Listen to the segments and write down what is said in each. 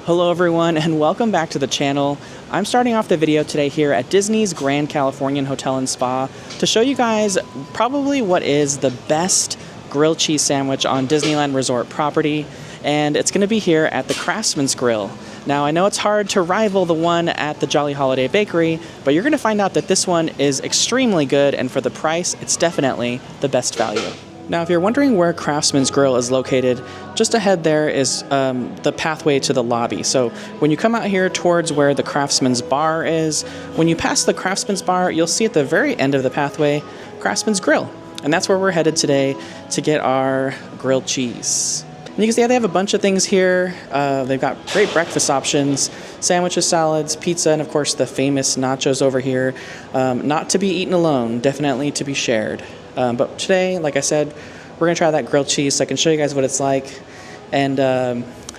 Hello everyone and welcome back to the channel. I'm starting off the video today here at Disney's Grand Californian Hotel and Spa to show you guys probably what is the best grilled cheese sandwich on Disneyland Resort property, and it's going to be here at the Craftsman's Grill. Now I know it's hard to rival the one at the Jolly Holiday Bakery, but you're going to find out that this one is extremely good, and for the price it's definitely the best value. Now, if you're wondering where Craftsman's Grill is located, just ahead there is the pathway to the lobby. So when you come out here towards where the Craftsman's Bar is, when you pass the Craftsman's Bar, you'll see at the very end of the pathway, Craftsman's Grill. And that's where we're headed today to get our grilled cheese. And you can see they have a bunch of things here. They've got great breakfast options, sandwiches, salads, pizza, and of course the famous nachos over here. Not to be eaten alone, definitely to be shared. But today, like I said, we're going to try that grilled cheese so I can show you guys what it's like. And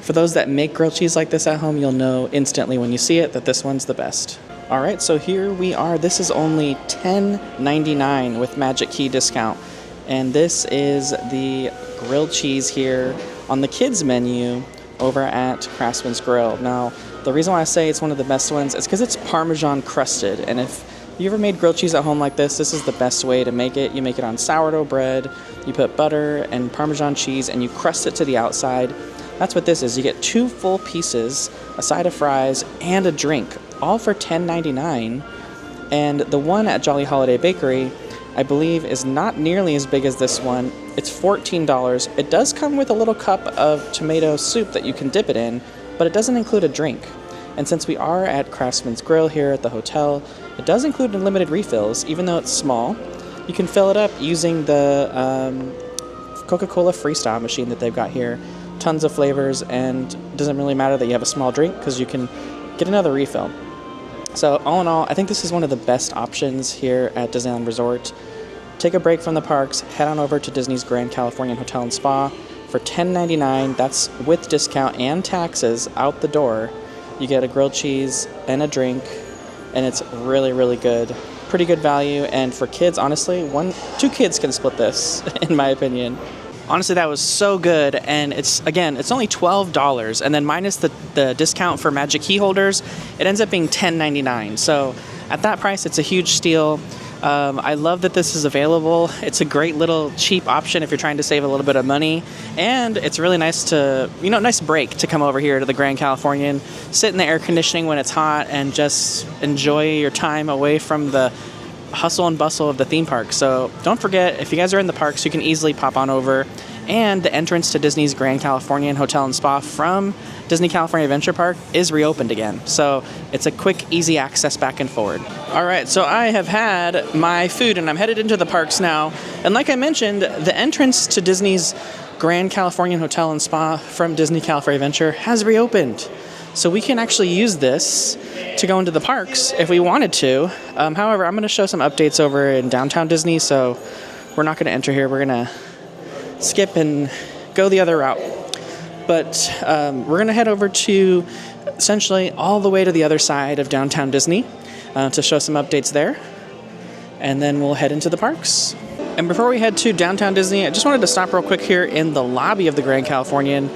for those that make grilled cheese like this at home, you'll know instantly when you see it that this one's the best. All right, so here we are. This is only $10.99 with Magic Key discount. And this is the grilled cheese here on the kids menu over at Craftsman's Grill. Now, the reason why I say it's one of the best ones is because it's Parmesan crusted. And if you ever made grilled cheese at home like this is the best way to make it. You make it on sourdough bread, you put butter and Parmesan cheese, and you crust it to the outside. That's what this is. You get 2 full pieces, a side of fries, and a drink, all for $10.99. And the one at Jolly Holiday Bakery, I believe, is not nearly as big as this one. It's $14. It does come with a little cup of tomato soup that you can dip it in, but it doesn't include a drink. And since we are at Craftsman's Grill here at the hotel, it does include unlimited refills, even though it's small. You can fill it up using the Coca-Cola Freestyle machine that they've got here. Tons of flavors, and it doesn't really matter that you have a small drink because you can get another refill. So all in all, I think this is one of the best options here at Disneyland Resort. Take a break from the parks, head on over to Disney's Grand Californian Hotel and Spa for $10.99. That's with discount and taxes out the door. You get a grilled cheese and a drink, and it's really, really good. Pretty good value, and for kids, honestly, 2 kids can split this, in my opinion. Honestly, that was so good, and it's only $12, and then minus the discount for Magic Key holders, it ends up being $10.99. So at that price, it's a huge steal. I love that this is available. It's a great little cheap option if you're trying to save a little bit of money, and it's really nice to, nice break to come over here to the Grand Californian, sit in the air conditioning when it's hot, and just enjoy your time away from the hustle and bustle of the theme park. So don't forget, if you guys are in the parks, you can easily pop on over. And the entrance to Disney's Grand Californian Hotel and Spa from Disney California Adventure Park is reopened again. So it's a quick, easy access back and forward. All right, so I have had my food and I'm headed into the parks now. And like I mentioned, the entrance to Disney's Grand Californian Hotel and Spa from Disney California Adventure has reopened. So we can actually use this to go into the parks if we wanted to. However, I'm going to show some updates over in downtown Disney, so we're not going to enter here. We're going to skip and go the other route. But we're going to head over to essentially all the way to the other side of downtown Disney to show some updates there. And then we'll head into the parks. And before we head to downtown Disney, I just wanted to stop real quick here in the lobby of the Grand Californian.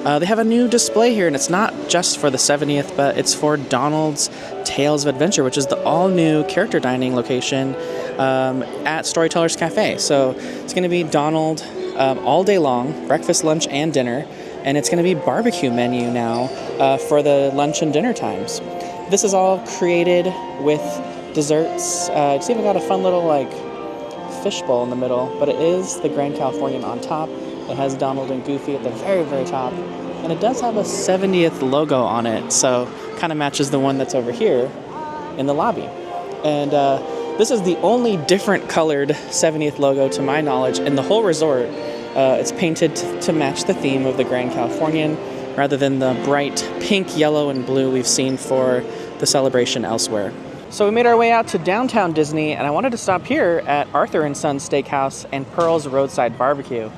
They have a new display here, and it's not just for the 70th, but it's for Donald's Tales of Adventure, which is the all-new character dining location at Storyteller's Cafe. So it's going to be Donald all day long, breakfast, lunch, and dinner, and it's going to be barbecue menu now for the lunch and dinner times. This is all created with desserts. It's even got a fun little fishbowl in the middle, but it is the Grand Californian on top. It has Donald and Goofy at the very, very top. And it does have a 70th logo on it, so kind of matches the one that's over here in the lobby. And this is the only different colored 70th logo, to my knowledge, in the whole resort. It's painted to match the theme of the Grand Californian, rather than the bright pink, yellow, and blue we've seen for the celebration elsewhere. So we made our way out to downtown Disney, and I wanted to stop here at Arthur & Sons Steakhouse and Pearl's Roadside Barbecue.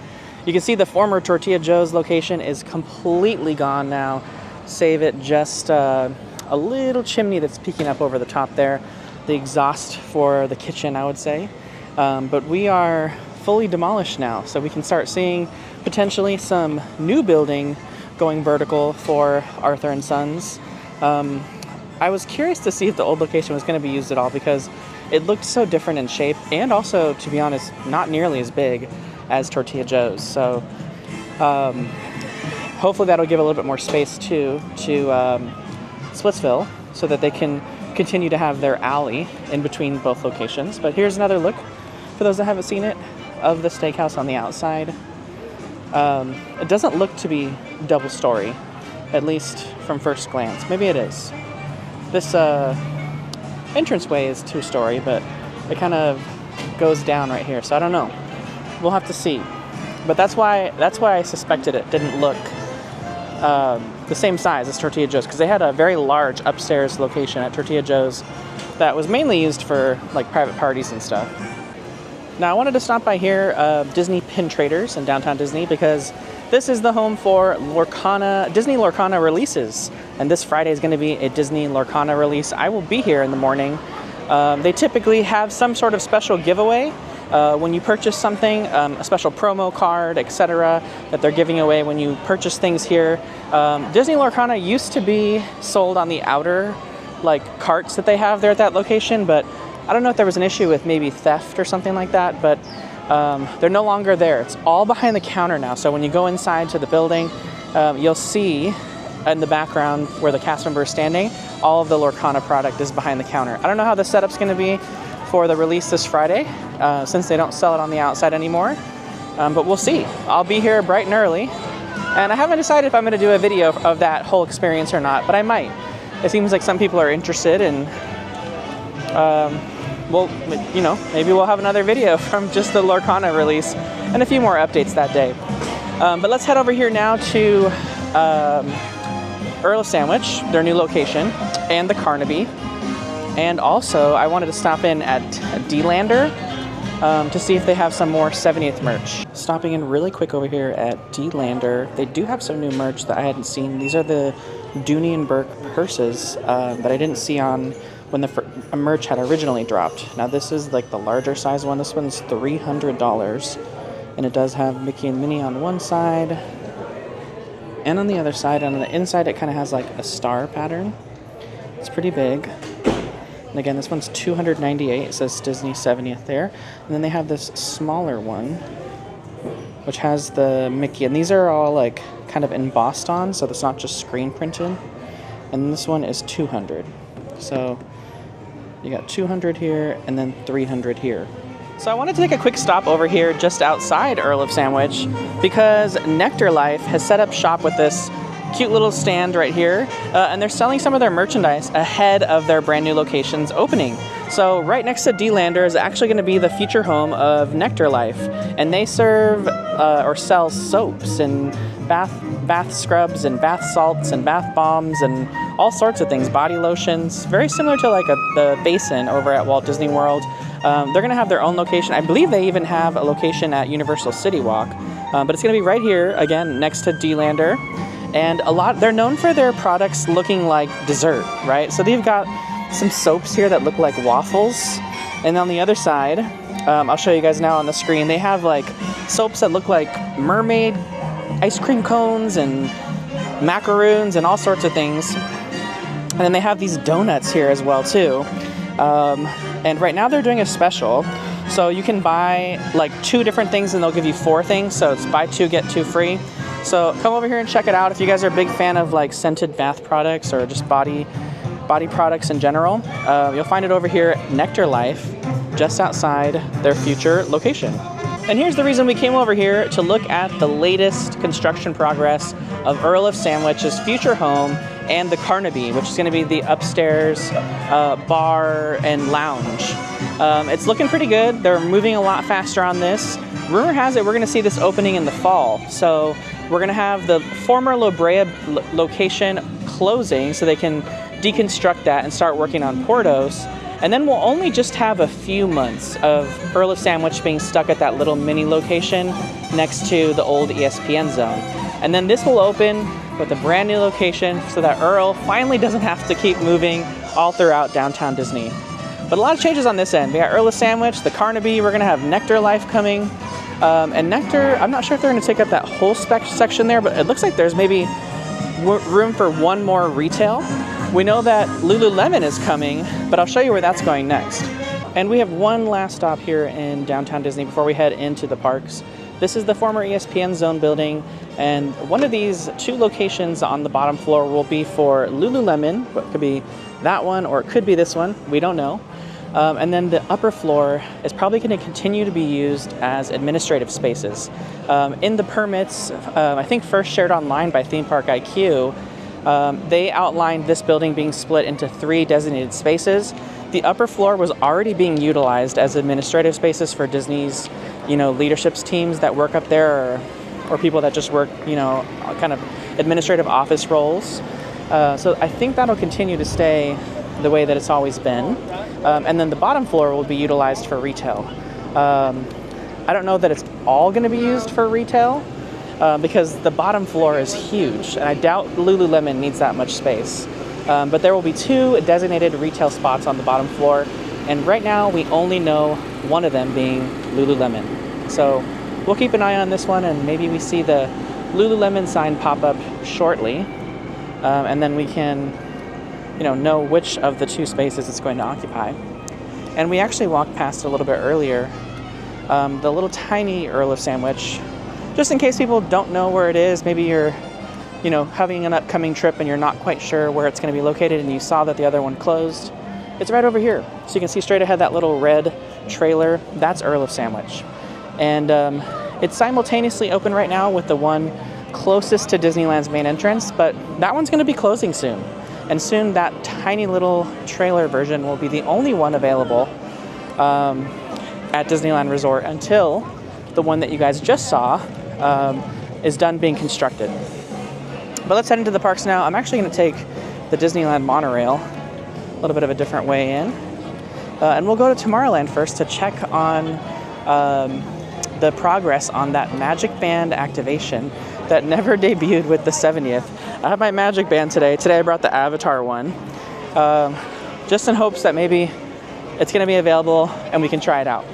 You can see the former Tortilla Joe's location is completely gone now, save it just a little chimney that's peeking up over the top there, the exhaust for the kitchen, I would say. But we are fully demolished now, so we can start seeing potentially some new building going vertical for Arthur and Sons. I was curious to see if the old location was going to be used at all because it looked so different in shape and also, to be honest, not nearly as big as Tortilla Joe's. So hopefully that'll give a little bit more space too to Splitsville so that they can continue to have their alley in between both locations. But here's another look, for those that haven't seen it, of the steakhouse on the outside. It doesn't look to be double story, at least from first glance. Maybe it is. This entranceway is 2-story, but it kind of goes down right here, so I don't know. We'll have to see. But that's why I suspected it didn't look the same size as Tortilla Joe's, because they had a very large upstairs location at Tortilla Joe's that was mainly used for like private parties and stuff. Now I wanted to stop by here, Disney Pin Traders in downtown Disney, because this is the home for Disney Lorcana releases. And this Friday is going to be a Disney Lorcana release. I will be here in the morning. They typically have some sort of special giveaway when you purchase something, a special promo card, etc., that they're giving away when you purchase things here. Disney Lorcana used to be sold on the outer like carts that they have there at that location, but I don't know if there was an issue with maybe theft or something like that, but they're no longer there. It's all behind the counter now. So when you go inside to the building, you'll see in the background where the cast member is standing, all of the Lorcana product is behind the counter. I don't know how the setup's going to be for the release this Friday, since they don't sell it on the outside anymore, but we'll see. I'll be here bright and early, and I haven't decided if I'm going to do a video of that whole experience or not, but I might. It seems like some people are interested, and well, you know, maybe we'll have another video from just the Lorcana release and a few more updates that day. But let's head over here now to Earl of Sandwich, their new location, and the Carnaby. And also, I wanted to stop in at D-Lander to see if they have some more 70th merch. Stopping in really quick over here at D-Lander. They do have some new merch that I hadn't seen. These are the Dooney and Burke purses that I didn't see on when the merch had originally dropped. Now this is like the larger size one. This one's $300, and it does have Mickey and Minnie on one side, and on the other side, and on the inside it kind of has like a star pattern. It's pretty big. And again, this one's $298. It says Disney 70th there. And then they have this smaller one, which has the Mickey, and these are all like kind of embossed on, so it's not just screen printed. And this one is $200. So you got 200 here and then 300 here. So I wanted to take a quick stop over here just outside Earl of Sandwich because Nectar Life has set up shop with this cute little stand right here, and they're selling some of their merchandise ahead of their brand new location's opening. So right next to D-Lander is actually going to be the future home of Nectar Life, and they serve or sell soaps and bath scrubs and bath salts and bath bombs and all sorts of things, body lotions, very similar to like the Basin over at Walt Disney World. They're going to have their own location. I believe they even have a location at Universal City Walk, but it's going to be right here again next to D-Lander. And they're known for their products looking like dessert, right? So they've got some soaps here that look like waffles, and on the other side, I'll show you guys now on the screen, they have like soaps that look like mermaid ice cream cones and macaroons and all sorts of things. And then they have these donuts here as well too. And right now they're doing a special, so you can buy like 2 different things and they'll give you 4 things, so it's buy 2 get 2 free. So come over here and check it out if you guys are a big fan of like scented bath products or just body products in general. You'll find it over here at Nectar Life, just outside their future location. And here's the reason we came over here, to look at the latest construction progress of Earl of Sandwich's future home and the Carnaby, which is going to be the upstairs bar and lounge. It's looking pretty good. They're moving a lot faster on this. Rumor has it we're going to see this opening in the fall. So we're going to have the former La Brea location closing so they can deconstruct that and start working on Portos. And then we'll only just have a few months of Earl of Sandwich being stuck at that little mini location next to the old ESPN zone. And then this will open with a brand new location so that Earl finally doesn't have to keep moving all throughout downtown Disney. But a lot of changes on this end. We got Earl of Sandwich, the Carnaby, we're going to have Nectar Life coming. And Nectar, I'm not sure if they're going to take up that whole section there, but it looks like there's maybe room for one more retail. We know that Lululemon is coming, but I'll show you where that's going next. And we have one last stop here in downtown Disney before we head into the parks. This is the former ESPN Zone building, and one of these 2 locations on the bottom floor will be for Lululemon. It could be that one or it could be this one, we don't know. And then the upper floor is probably going to continue to be used as administrative spaces. In the permits, I think first shared online by Theme Park IQ, they outlined this building being split into 3 designated spaces. The upper floor was already being utilized as administrative spaces for Disney's, leadership teams that work up there, or people that just work, kind of administrative office roles. So I think that'll continue to stay the way that it's always been. And then the bottom floor will be utilized for retail. I don't know that it's all going to be used for retail because the bottom floor is huge, and I doubt Lululemon needs that much space. But there will be 2 designated retail spots on the bottom floor, and right now we only know one of them being Lululemon. So we'll keep an eye on this one, and maybe we see the Lululemon sign pop up shortly, and then we can know which of the 2 spaces it's going to occupy. And we actually walked past a little bit earlier, the little tiny Earl of Sandwich, just in case people don't know where it is. Maybe you're having an upcoming trip and you're not quite sure where it's going to be located and you saw that the other one closed. It's right over here. So you can see straight ahead that little red trailer. That's Earl of Sandwich. And it's simultaneously open right now with the one closest to Disneyland's main entrance, but that one's going to be closing soon. And soon that tiny little trailer version will be the only one available at Disneyland Resort until the one that you guys just saw is done being constructed. But let's head into the parks now. I'm actually going to take the Disneyland monorail, a little bit of a different way in. And we'll go to Tomorrowland first to check on the progress on that Magic Band activation that never debuted with the 70th. I have my Magic Band today. Today I brought the Avatar one, just in hopes that maybe it's going to be available and we can try it out.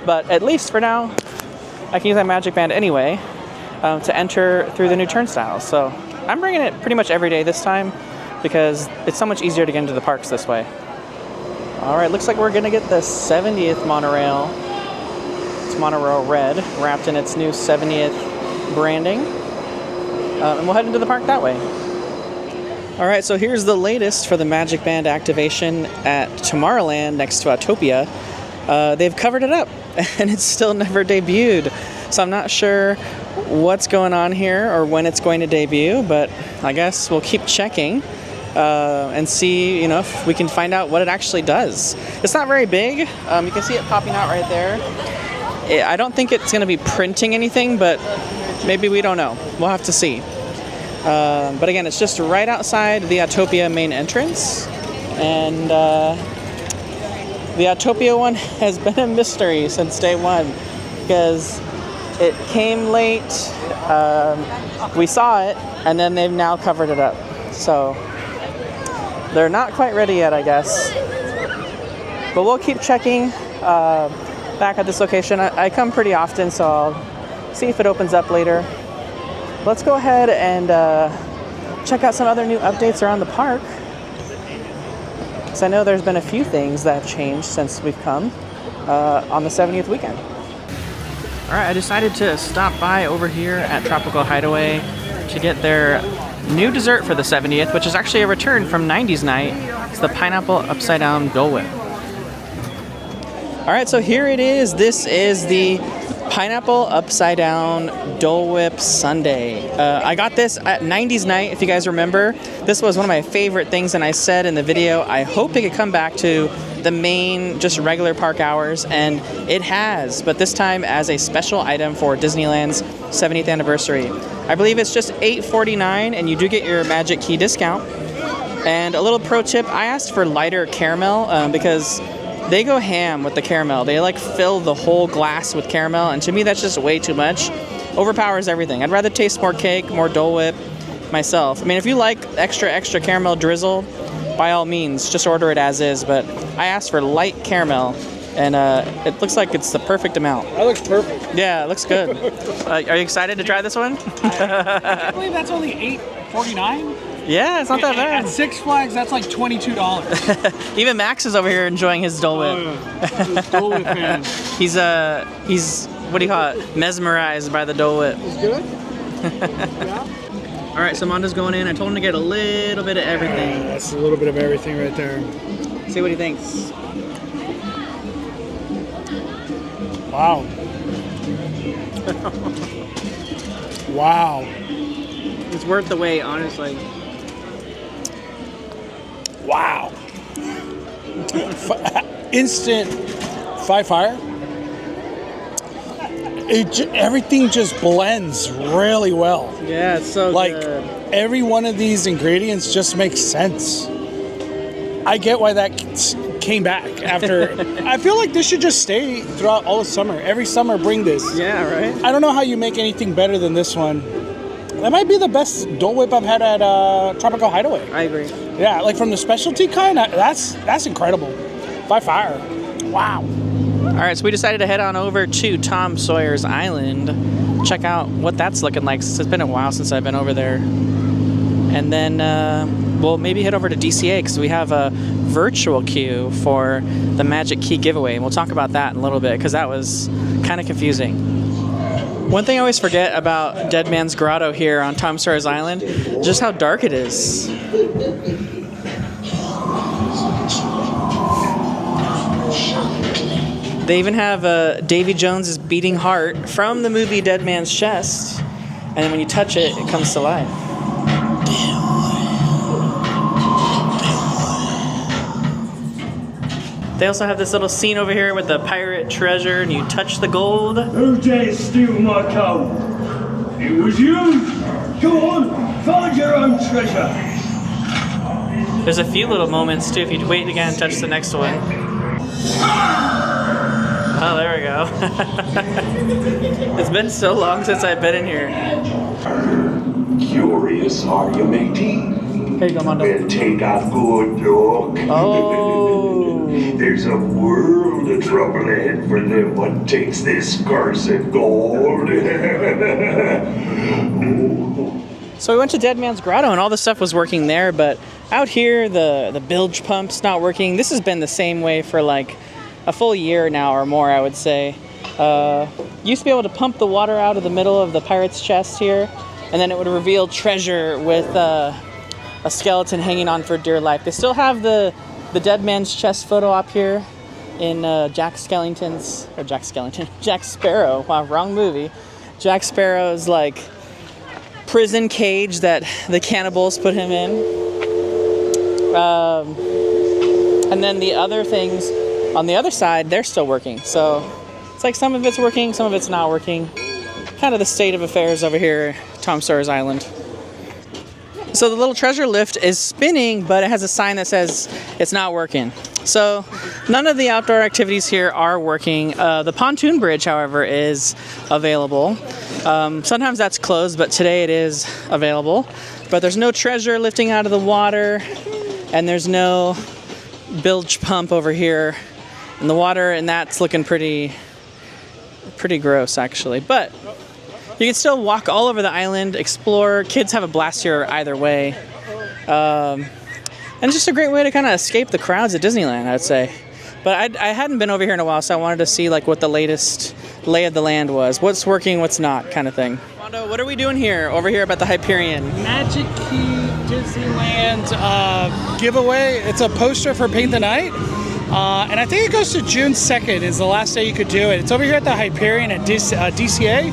But at least for now, I can use my Magic Band anyway to enter through the new turnstiles. So I'm bringing it pretty much every day this time because it's so much easier to get into the parks this way. All right, looks like we're going to get the 70th monorail. It's monorail red, wrapped in its new 70th branding. And we'll head into the park that way. All right, so here's the latest for the Magic Band activation at Tomorrowland next to Autopia. They've covered it up, and it's still never debuted. So I'm not sure what's going on here or when it's going to debut, but I guess we'll keep checking and see, if we can find out what it actually does. It's not very big. You can see it popping out right there. I don't think it's going to be printing anything, but maybe we don't know. We'll have to see. But again, it's just right outside the Autopia main entrance. And the Autopia one has been a mystery since day one because it came late. We saw it, and then they've now covered it up. So they're not quite ready yet, I guess. But we'll keep checking back at this location. I come pretty often, so I'll see if it opens up later. Let's go ahead and check out some other new updates around the park. So I know there's been a few things that have changed since we've come on the 70th weekend. All right, I decided to stop by over here at Tropical Hideaway to get their new dessert for the 70th, which is actually a return from 90s night. It's the pineapple upside down Dole Whip. All right, so here it is. This is the pineapple upside down Dole Whip sundae. I got this at 90s night, if you guys remember. This was one of my favorite things, and I said in the video, I hope it could come back to the main, just regular park hours, and it has, but this time as a special item for Disneyland's 70th anniversary. I believe it's just $8.49, and you do get your Magic Key discount. And a little pro tip, I asked for lighter caramel because they go ham with the caramel. They like fill the whole glass with caramel, and to me that's just way too much. Overpowers everything. I'd rather taste more cake, more Dole Whip myself. I mean, if you like extra caramel drizzle, by all means, just order it as is, but I asked for light caramel And it looks like it's the perfect amount. That looks perfect. Yeah, it looks good. Are you excited to try this one? I believe that's only $8.49. Yeah, it's not that bad. At Six Flags, that's like $22. Even Max is over here enjoying his Dole Whip. Oh, yeah. He's a Dole Whip fan. He's what do you call it? Mesmerized by the Dole Whip. It's good. Yeah. All right, so Mondo's going in. I told him to get a little bit of everything. That's a little bit of everything right there. See what he thinks. Wow. Wow. It's worth the wait, honestly. Wow. Instant fire. Everything just blends really well. Yeah, it's so like good. Every one of these ingredients just makes sense. I get why that came back after. I feel like this should just stay throughout all of summer. Every summer, bring this. Yeah, right. I don't know how you make anything better than this one. That might be the best Dole Whip I've had at Tropical Hideaway. I agree. Yeah, like from the specialty kind, that's incredible. By fire. Wow. All right, so we decided to head on over to Tom Sawyer's Island, check out what that's looking like. Since it's been a while since I've been over there. And then we'll maybe head over to DCA because we have a virtual queue for the Magic Key giveaway. And we'll talk about that in a little bit because that was kind of confusing. One thing I always forget about Dead Man's Grotto here on Tom Sawyer's Island, just how dark it is. They even have Davy Jones's beating heart from the movie Dead Man's Chest, and then when you touch it, it comes to life. They also have this little scene over here with the pirate treasure, and you touch the gold. Who dares steal my coal? It was you! Go on, find your own treasure! There's a few little moments too, if you wait again and touch the next one. Oh, there we go. It's been so long since I've been in here. Curious, are you, matey? Here you go, Mondo. Then take a good look. Oh. There's a world of trouble ahead for them what takes this cursed gold. So we went to Dead Man's Grotto and all the stuff was working there, but out here the bilge pump's not working. This has been the same way for like a full year now or more, I would say. Used to be able to pump the water out of the middle of the pirate's chest here, and then it would reveal treasure with a skeleton hanging on for dear life. They still have the Dead Man's Chest photo up here in Jack Sparrow. Wow, wrong movie. Jack Sparrow's like prison cage that the cannibals put him in. And then the other things on the other side, they're still working. So it's like some of it's working, some of it's not working. Kind of the state of affairs over here at Tom Sawyer's Island. So the little treasure lift is spinning, but it has a sign that says it's not working. So none of the outdoor activities here are working. The pontoon bridge, however, is available. Sometimes that's closed, but today it is available. But there's no treasure lifting out of the water, and there's no bilge pump over here in the water, and that's looking pretty gross, actually. But you can still walk all over the island, explore. Kids have a blast here either way. And it's just a great way to kind of escape the crowds at Disneyland, I'd say. But I hadn't been over here in a while, so I wanted to see like what the latest lay of the land was. What's working, what's not, kind of thing. Mondo, what are we doing here, over here about the Hyperion? Magic Key Disneyland giveaway. It's a poster for Paint the Night. And I think it goes to June 2nd is the last day you could do it. It's over here at the Hyperion at DCA.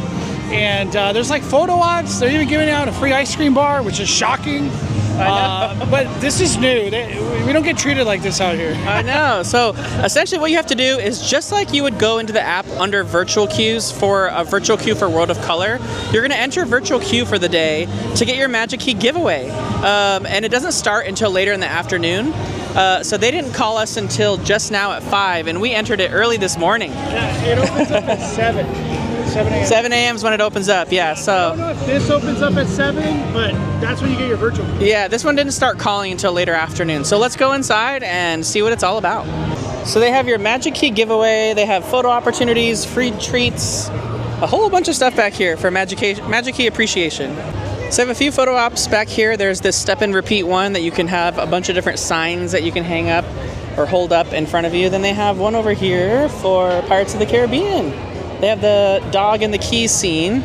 And there's like photo ops. They're even giving out a free ice cream bar, which is shocking. But this is new. We don't get treated like this out here. I know. So essentially what you have to do is just like you would go into the app under virtual queues for a virtual queue for World of Color, you're going to enter virtual queue for the day to get your Magic Key giveaway. And it doesn't start until later in the afternoon. So they didn't call us until just now at 5, and we entered it early this morning. Yeah, it opens up at 7 a.m. 7 a.m. is when it opens up, yeah. So I don't know if this opens up at 7, but that's when you get your virtual queue. Yeah, this one didn't start calling until later afternoon. So let's go inside and see what it's all about. So they have your Magic Key giveaway, they have photo opportunities, free treats, a whole bunch of stuff back here for Magic Key appreciation. So I have a few photo ops back here. There's this step and repeat one that you can have a bunch of different signs that you can hang up or hold up in front of you. Then they have one over here for Pirates of the Caribbean. They have the dog and the keys scene.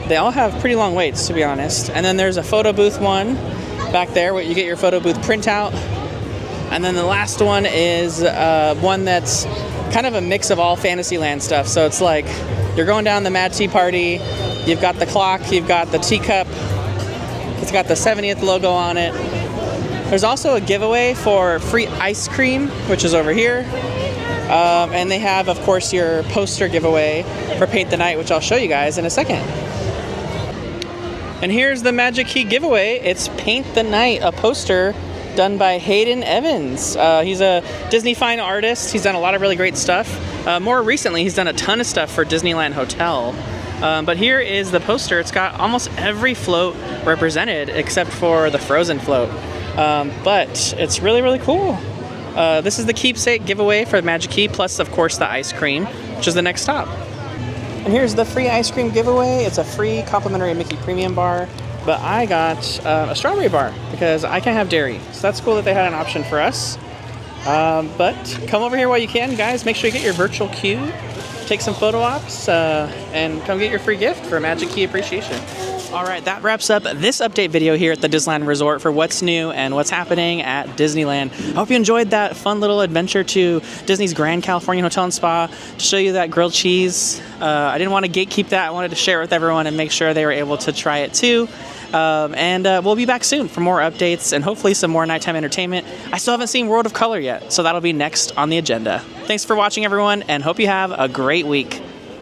They all have pretty long waits, to be honest. And then there's a photo booth one back there where you get your photo booth printout. And then the last one is one that's kind of a mix of all Fantasyland stuff. So it's like you're going down the Mad Tea Party, you've got the clock, you've got the teacup, it's got the 70th logo on it. There's also a giveaway for free ice cream, which is over here. And they have, of course, your poster giveaway for Paint the Night, which I'll show you guys in a second. And here's the Magic Key giveaway. It's Paint the Night, a poster done by Hayden Evans. He's a Disney fine artist. He's done a lot of really great stuff. More recently, he's done a ton of stuff for Disneyland Hotel. But here is the poster. It's got almost every float represented except for the Frozen float. But it's really, really cool. This is the keepsake giveaway for the Magic Key, plus, of course, the ice cream, which is the next stop. And here's the free ice cream giveaway. It's a free complimentary Mickey Premium bar. But I got a strawberry bar because I can't have dairy. So that's cool that they had an option for us. But come over here while you can, guys. Make sure you get your virtual queue, take some photo ops, and come get your free gift for Magic Key appreciation. All right, that wraps up this update video here at the Disneyland Resort for what's new and what's happening at Disneyland. I hope you enjoyed that fun little adventure to Disney's Grand Californian Hotel and Spa to show you that grilled cheese. I didn't want to gatekeep that. I wanted to share it with everyone and make sure they were able to try it too. We'll be back soon for more updates and hopefully some more nighttime entertainment. I still haven't seen World of Color yet, so that'll be next on the agenda. Thanks for watching, everyone, and hope you have a great week.